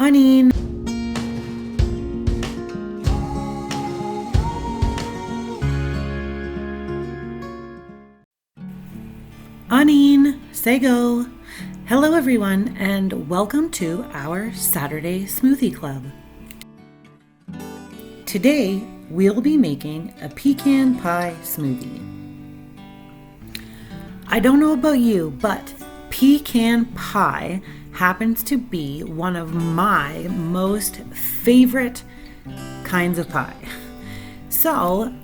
Anine. Anine, say go. Hello everyone and welcome to our Saturday Smoothie Club. Today we'll be making a pecan pie smoothie. I don't know about you, but pecan pie happens to be one of my most favorite kinds of pie. So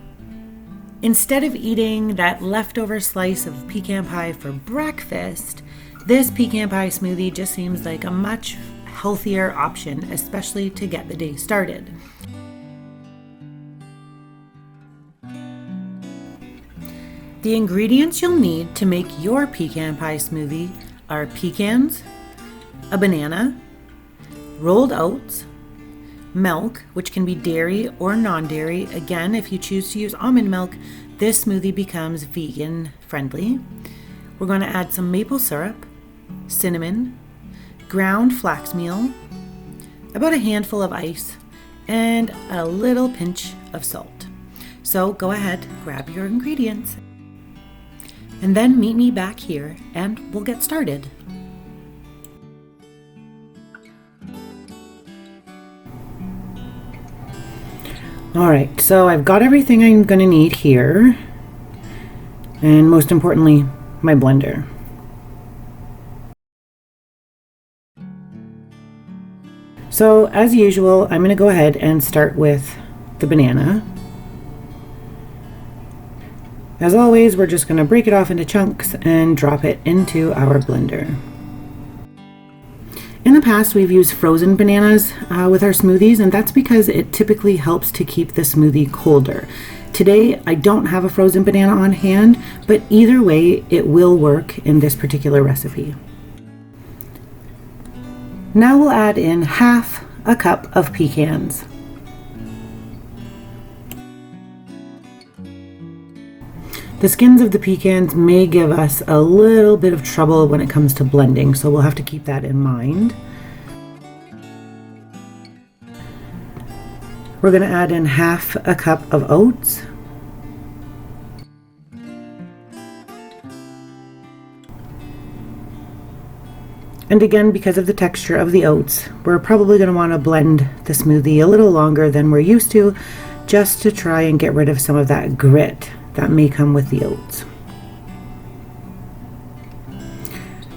instead of eating that leftover slice of pecan pie for breakfast, this pecan pie smoothie just seems like a much healthier option, especially to get the day started. The ingredients you'll need to make your pecan pie smoothie are pecans, a banana, rolled oats, milk, which can be dairy or non-dairy. Again, if you choose to use almond milk, this smoothie becomes vegan friendly. We're going to add some maple syrup, cinnamon, ground flax meal, about a handful of ice, and a little pinch of salt. So go ahead, grab your ingredients, and then meet me back here and we'll get started. Alright, so I've got everything I'm going to need here, and most importantly, my blender. So as usual, I'm going to go ahead and start with the banana. As always, we're just going to break it off into chunks and drop it into our blender. In the past, we've used frozen bananas with our smoothies, and that's because it typically helps to keep the smoothie colder. Today, I don't have a frozen banana on hand, but either way, it will work in this particular recipe. Now we'll add in half a cup of pecans. The skins of the pecans may give us a little bit of trouble when it comes to blending, so we'll have to keep that in mind. We're going to add in half a cup of oats. And again, because of the texture of the oats, we're probably going to want to blend the smoothie a little longer than we're used to, just to try and get rid of some of that grit that may come with the oats.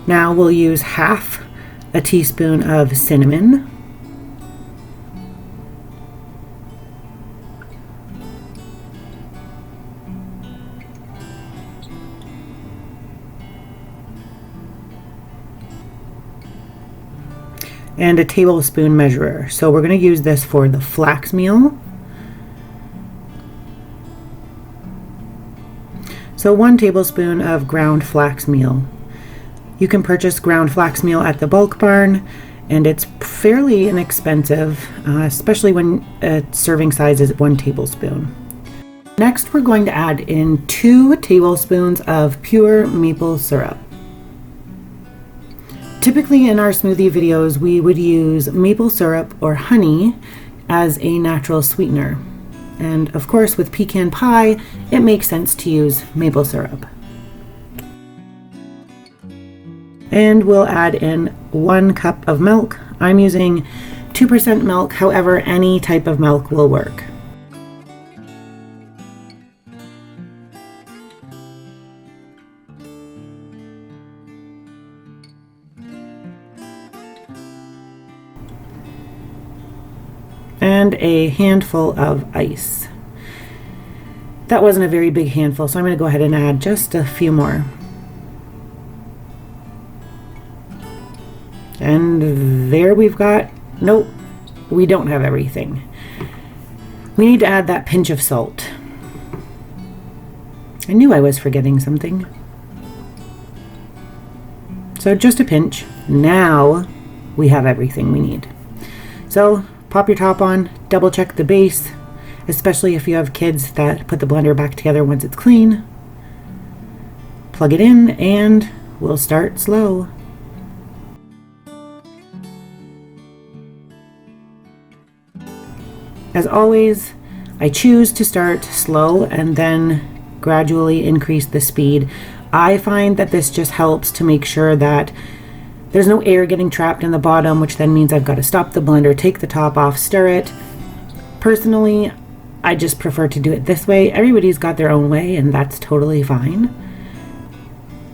Now we'll use half a teaspoon of cinnamon, and a tablespoon measurer. So we're going to use this for the flax meal. So 1 tablespoon of ground flax meal. You can purchase ground flax meal at the bulk barn, and it's fairly inexpensive, especially when a serving size is 1 tablespoon. Next, we're going to add in 2 tablespoons of pure maple syrup. Typically in our smoothie videos, we would use maple syrup or honey as a natural sweetener. And of course, with pecan pie, it makes sense to use maple syrup. And we'll add in 1 cup of milk. I'm using 2% milk, however, any type of milk will work. And a handful of ice. That wasn't a very big handful, so I'm going to go ahead and add just a few more. And there we've got, nope, we don't have everything. We need to add that pinch of salt. I knew I was forgetting something. So just a pinch. Now we have everything we need. So pop your top on, double check the base, especially if you have kids that put the blender back together once it's clean. Plug it in and we'll start slow. As always, I choose to start slow and then gradually increase the speed. I find that this just helps to make sure that there's no air getting trapped in the bottom, which then means I've got to stop the blender, take the top off, stir it. Personally, I just prefer to do it this way. Everybody's got their own way, and that's totally fine.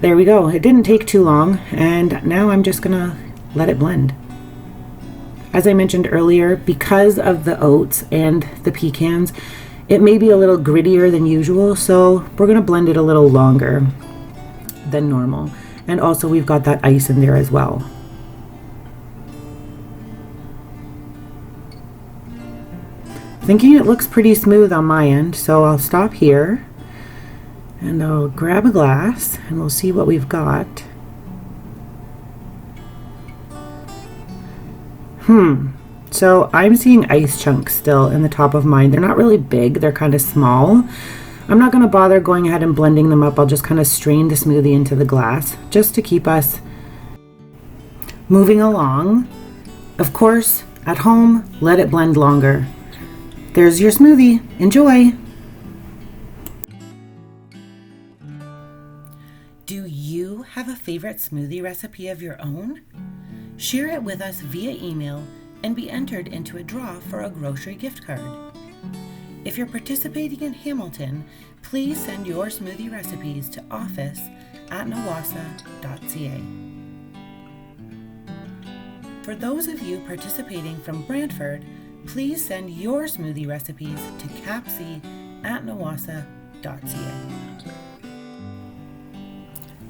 There we go. It didn't take too long, and now I'm just gonna let it blend. As I mentioned earlier, because of the oats and the pecans, it may be a little grittier than usual, so we're gonna blend it a little longer than normal. And also we've got that ice in there as well. Thinking it looks pretty smooth on my end, so I'll stop here and I'll grab a glass and we'll see what we've got. So I'm seeing ice chunks still in the top of mine. They're not really big, they're kind of small. I'm not going to bother going ahead and blending them up. I'll just kind of strain the smoothie into the glass just to keep us moving along. Of course, at home, let it blend longer. There's your smoothie. Enjoy! Do you have a favorite smoothie recipe of your own? Share it with us via email and be entered into a draw for a grocery gift card. If you're participating in Hamilton, please send your smoothie recipes to office@nawassa.ca. For those of you participating from Brantford, please send your smoothie recipes to capc@nawassa.ca.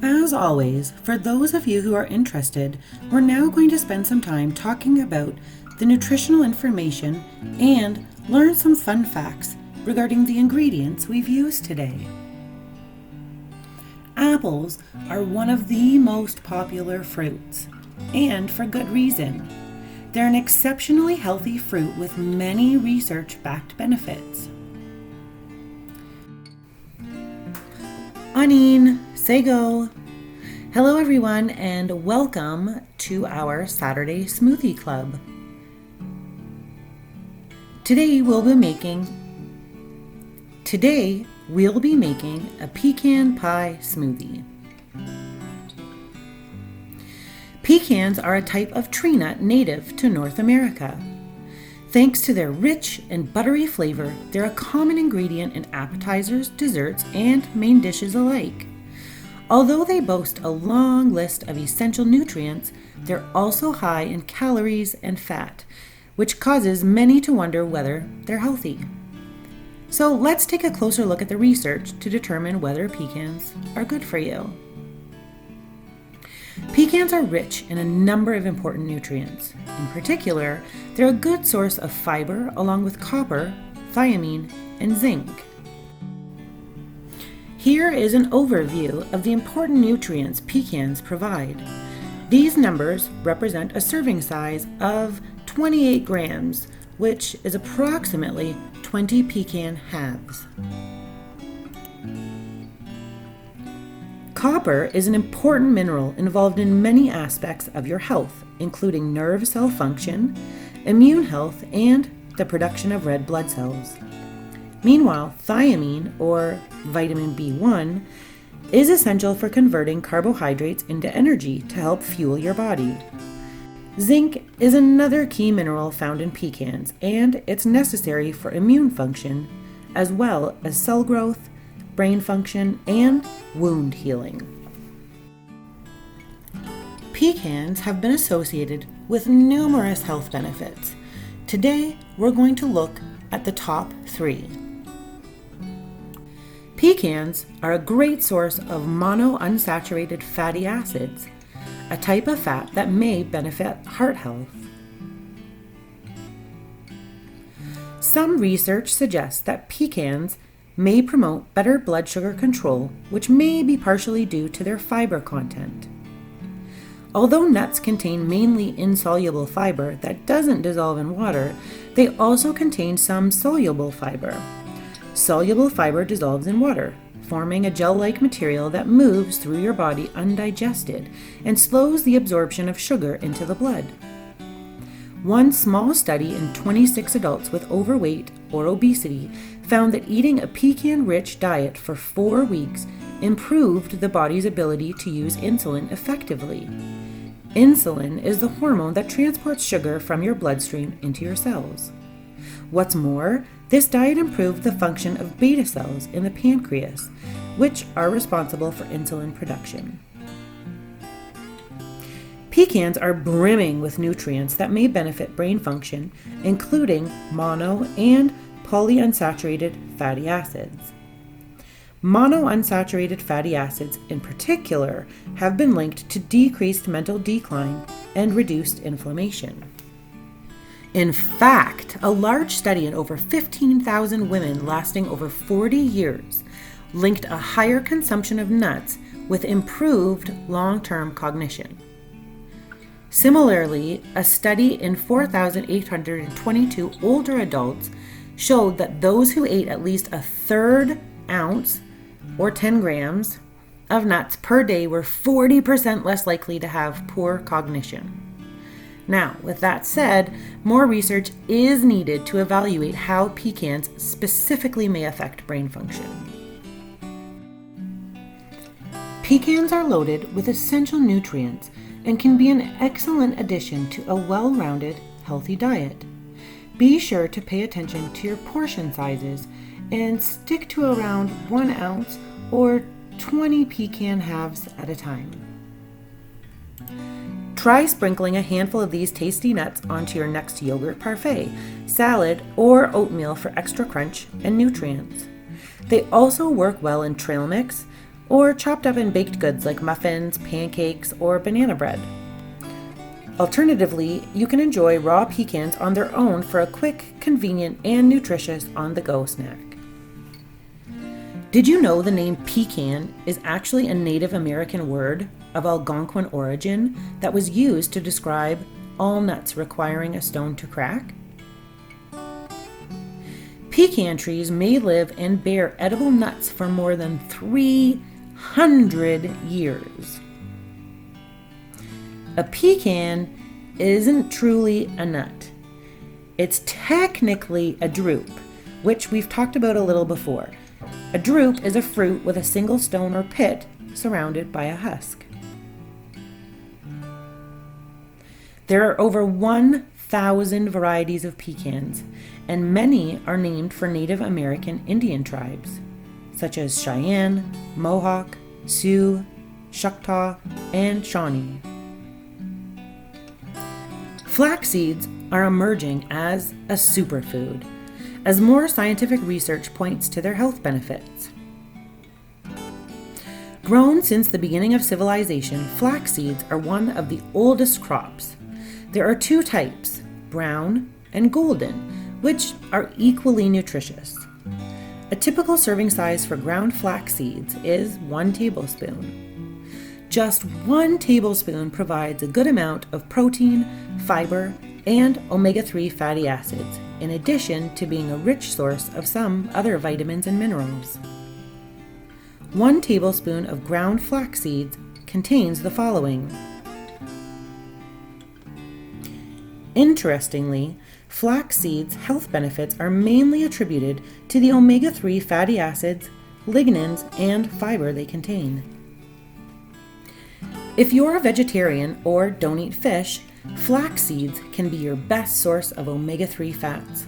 As always, for those of you who are interested, we're now going to spend some time talking about the nutritional information and learn some fun facts regarding the ingredients we've used today. Apples are one of the most popular fruits, and for good reason. They're an exceptionally healthy fruit with many research-backed benefits. Anin, Sego. Hello everyone and welcome to our Saturday Smoothie Club. Today we'll be making a pecan pie smoothie. Pecans are a type of tree nut native to North America. Thanks to their rich and buttery flavor, they're a common ingredient in appetizers, desserts, and main dishes alike. Although they boast a long list of essential nutrients, they're also high in calories and fat, which causes many to wonder whether they're healthy. So let's take a closer look at the research to determine whether pecans are good for you. Pecans are rich in a number of important nutrients. In particular, they're a good source of fiber along with copper, thiamine, and zinc. Here is an overview of the important nutrients pecans provide. These numbers represent a serving size of 28 grams, which is approximately 20 pecan halves. Copper is an important mineral involved in many aspects of your health, including nerve cell function, immune health, and the production of red blood cells. Meanwhile, thiamine, or vitamin B1, is essential for converting carbohydrates into energy to help fuel your body. Zinc is another key mineral found in pecans, and it's necessary for immune function, as well as cell growth, brain function, and wound healing. Pecans have been associated with numerous health benefits. Today, we're going to look at the top 3. Pecans are a great source of monounsaturated fatty acids, a type of fat that may benefit heart health. Some research suggests that pecans may promote better blood sugar control, which may be partially due to their fiber content. Although nuts contain mainly insoluble fiber that doesn't dissolve in water, they also contain some soluble fiber. Soluble fiber dissolves in water, forming a gel-like material that moves through your body undigested and slows the absorption of sugar into the blood. One small study in 26 adults with overweight or obesity found that eating a pecan-rich diet for 4 weeks improved the body's ability to use insulin effectively. Insulin is the hormone that transports sugar from your bloodstream into your cells. What's more, this diet improved the function of beta cells in the pancreas, which are responsible for insulin production. Pecans are brimming with nutrients that may benefit brain function, including mono and polyunsaturated fatty acids. Monounsaturated fatty acids, in particular, have been linked to decreased mental decline and reduced inflammation. In fact, a large study in over 15,000 women lasting over 40 years linked a higher consumption of nuts with improved long-term cognition. Similarly, a study in 4,822 older adults showed that those who ate at least a third ounce or 10 grams of nuts per day were 40% less likely to have poor cognition. Now, with that said, more research is needed to evaluate how pecans specifically may affect brain function. Pecans are loaded with essential nutrients and can be an excellent addition to a well-rounded, healthy diet. Be sure to pay attention to your portion sizes and stick to around 1 ounce or 20 pecan halves at a time. Try sprinkling a handful of these tasty nuts onto your next yogurt parfait, salad, or oatmeal for extra crunch and nutrients. They also work well in trail mix or chopped up in baked goods like muffins, pancakes, or banana bread. Alternatively, you can enjoy raw pecans on their own for a quick, convenient, and nutritious on-the-go snack. Did you know the name pecan is actually a Native American word of Algonquin origin that was used to describe all nuts requiring a stone to crack? Pecan trees may live and bear edible nuts for more than 300 years. A pecan isn't truly a nut. It's technically a drupe, which we've talked about a little before. A drupe is a fruit with a single stone or pit surrounded by a husk. There are over 1,000 varieties of pecans, and many are named for Native American Indian tribes, such as Cheyenne, Mohawk, Sioux, Choctaw, and Shawnee. Flax seeds are emerging as a superfood, as more scientific research points to their health benefits. Grown since the beginning of civilization, flax seeds are one of the oldest crops. There are 2 types, brown and golden, which are equally nutritious. A typical serving size for ground flax seeds is 1 tablespoon. Just 1 tablespoon provides a good amount of protein, fiber, and omega-3 fatty acids, in addition to being a rich source of some other vitamins and minerals. 1 tablespoon of ground flax seeds contains the following. Interestingly, flax seeds' health benefits are mainly attributed to the omega-3 fatty acids, lignans, and fiber they contain. If you're a vegetarian or don't eat fish, flax seeds can be your best source of omega-3 fats.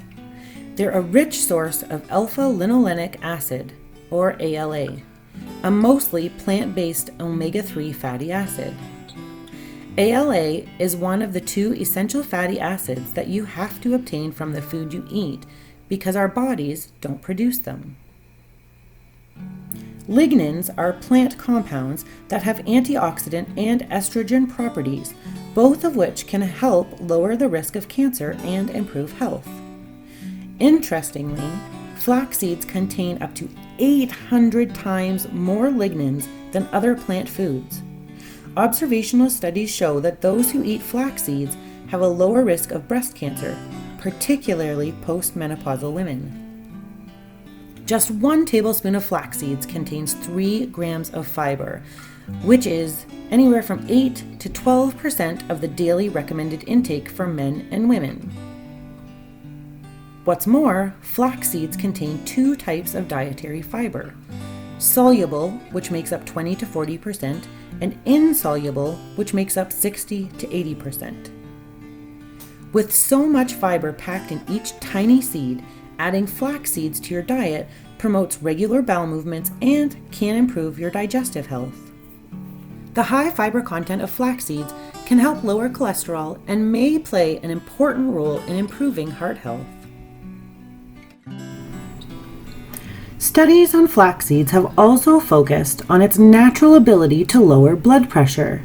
They're a rich source of alpha-linolenic acid, or ALA, a mostly plant-based omega-3 fatty acid. ALA is one of the 2 essential fatty acids that you have to obtain from the food you eat because our bodies don't produce them. Lignans are plant compounds that have antioxidant and estrogen properties, both of which can help lower the risk of cancer and improve health. Interestingly, flax seeds contain up to 800 times more lignans than other plant foods. Observational studies show that those who eat flax seeds have a lower risk of breast cancer, particularly postmenopausal women. Just 1 tablespoon of flax seeds contains 3 grams of fiber, which is anywhere from 8 to 12% of the daily recommended intake for men and women. What's more, flax seeds contain 2 types of dietary fiber: soluble, which makes up 20 to 40%, and insoluble, which makes up 60 to 80%. With so much fiber packed in each tiny seed, adding flax seeds to your diet promotes regular bowel movements and can improve your digestive health. The high fiber content of flax seeds can help lower cholesterol and may play an important role in improving heart health. Studies on flax seeds have also focused on its natural ability to lower blood pressure.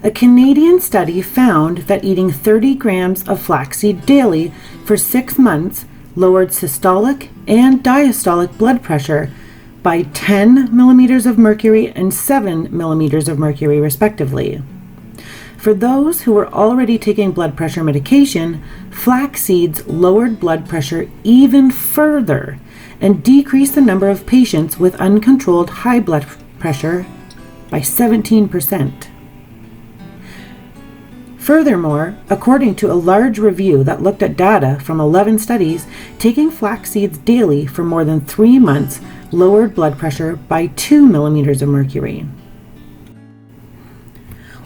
A Canadian study found that eating 30 grams of flaxseed daily for 6 months lowered systolic and diastolic blood pressure by 10 millimeters of mercury and 7 millimeters of mercury, respectively. For those who were already taking blood pressure medication, flax seeds lowered blood pressure even further and decreased the number of patients with uncontrolled high blood pressure by 17%. Furthermore, according to a large review that looked at data from 11 studies, taking flax seeds daily for more than 3 months lowered blood pressure by 2 millimeters of mercury.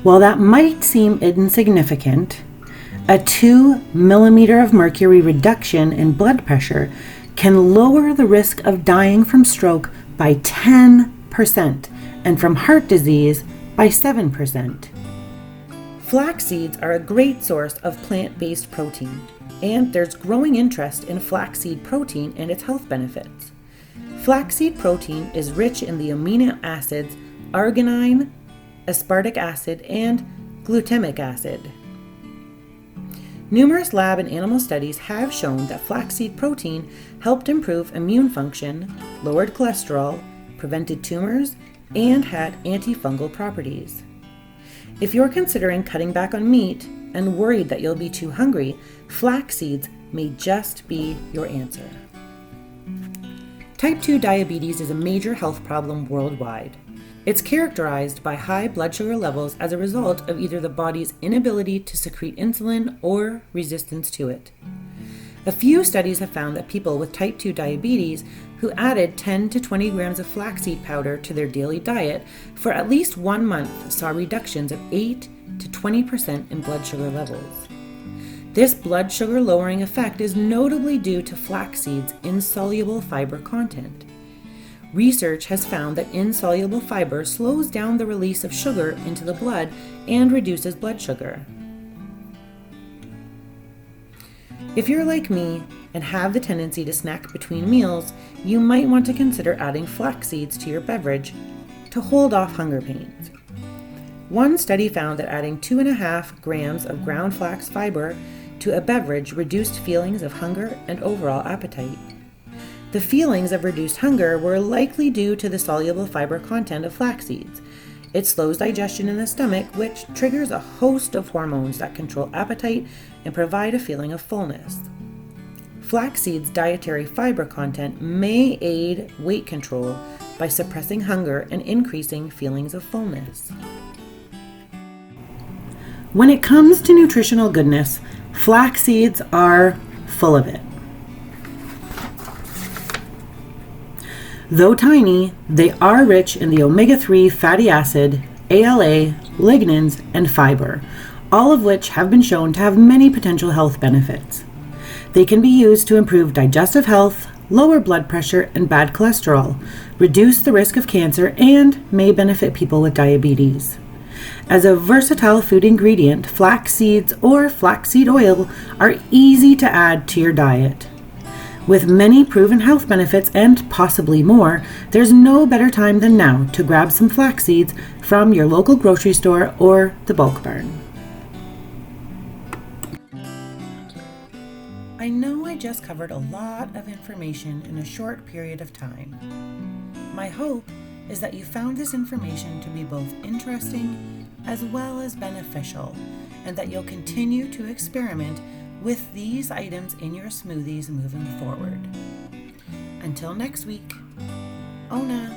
While that might seem insignificant, a 2 millimeter of mercury reduction in blood pressure can lower the risk of dying from stroke by 10% and from heart disease by 7%. Flax seeds are a great source of plant-based protein, and there's growing interest in flaxseed protein and its health benefits. Flaxseed protein is rich in the amino acids arginine, aspartic acid, and glutamic acid. Numerous lab and animal studies have shown that flaxseed protein helped improve immune function, lowered cholesterol, prevented tumors, and had antifungal properties. If you're considering cutting back on meat and worried that you'll be too hungry, flax seeds may just be your answer. Type 2 diabetes is a major health problem worldwide. It's characterized by high blood sugar levels as a result of either the body's inability to secrete insulin or resistance to it. A few studies have found that people with type 2 diabetes who added 10 to 20 grams of flaxseed powder to their daily diet for at least 1 month saw reductions of 8 to 20% in blood sugar levels. This blood sugar lowering effect is notably due to flax seeds' insoluble fiber content. Research has found that insoluble fiber slows down the release of sugar into the blood and reduces blood sugar. If you're like me and have the tendency to snack between meals, you might want to consider adding flax seeds to your beverage to hold off hunger pains. One study found that adding 2.5 grams of ground flax fiber to a beverage reduced feelings of hunger and overall appetite. The feelings of reduced hunger were likely due to the soluble fiber content of flax seeds. It slows digestion in the stomach, which triggers a host of hormones that control appetite and provide a feeling of fullness. Flax seeds' dietary fiber content may aid weight control by suppressing hunger and increasing feelings of fullness. When it comes to nutritional goodness, flax seeds are full of it. Though tiny, they are rich in the omega-3 fatty acid, ALA, lignans, and fiber, all of which have been shown to have many potential health benefits. They can be used to improve digestive health, lower blood pressure and bad cholesterol, reduce the risk of cancer, and may benefit people with diabetes. As a versatile food ingredient, flax seeds or flaxseed oil are easy to add to your diet. With many proven health benefits and possibly more, there's no better time than now to grab some flax seeds from your local grocery store or the bulk barn. I know I just covered a lot of information in a short period of time. My hope is that you found this information to be both interesting as well as beneficial, and that you'll continue to experiment with these items in your smoothies moving forward. Until next week, Ona.